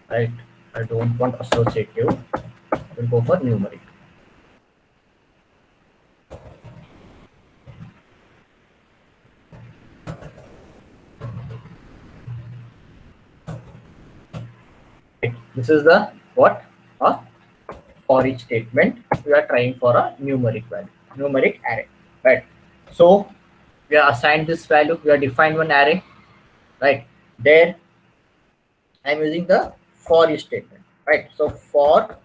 right? I don't want associative. We'll go for numeric. Right. This is the what? A for each statement. We are trying for a numeric value, numeric array, right? So we are assigned this value. We are defined one array, right? There I am using the for each statement, right? So for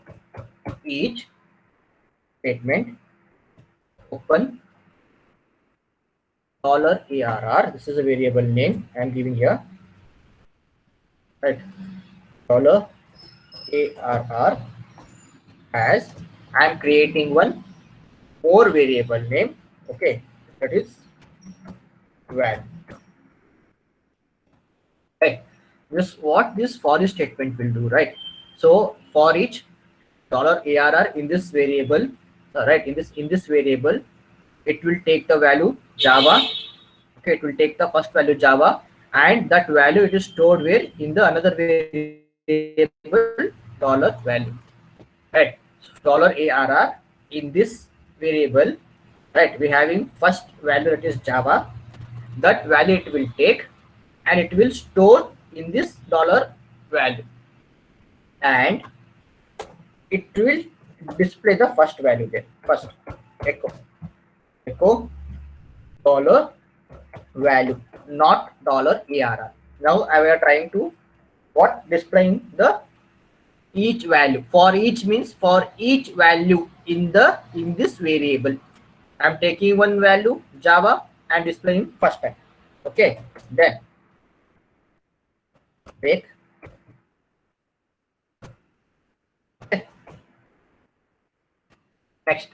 each statement, open $arr. This is a variable name I am giving here, right? $arr as I am creating one more variable name, okay? That is val, right? This what this for each statement will do, right? So for each $arr in this variable, right? In this variable, it will take the value Java. Okay, it will take the first value Java, and that value it is stored where in the another variable $value, right? $arr in this variable, right? We having first value that is Java. That value it will take and it will store in this dollar value, and it will display the first value there. First echo dollar value, not $arr. Now I am trying to what displaying the each value. For each means for each value in this variable. I'm taking one value Java and displaying first time. Okay, then break. Next,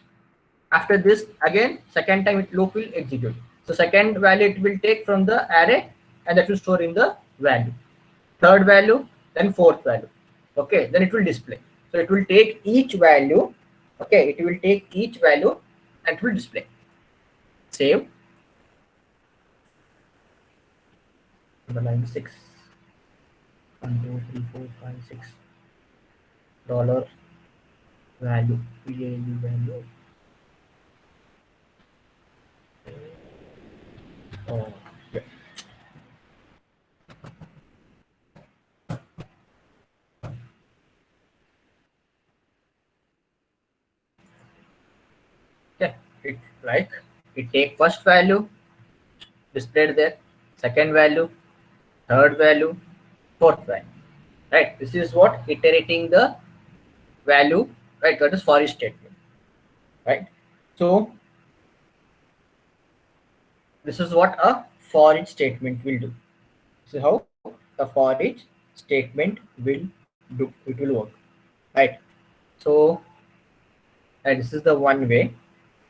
after this again second time it loop will execute. So second value it will take from the array and that will store in the value. Third value, then fourth value. Okay, then it will display. So it will take each value. Okay, it will take each value and it will display. Save. The line 6. 1, 2, 3, 4, 5, 6 dollar value, VALU value. Oh, yeah. Yeah, it like it take first value displayed there, second value, third value, fourth value, right? This is what iterating the value, right? That is for each statement, right? So this is what a for each statement will do. This is how the for each statement will do. It will work, right? So this is the one way,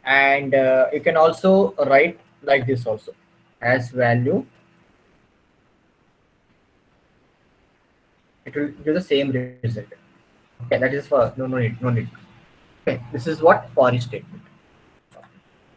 and you can also write like this also as value. It will give the same result. Okay, that is for no need. Okay, this is what for each statement.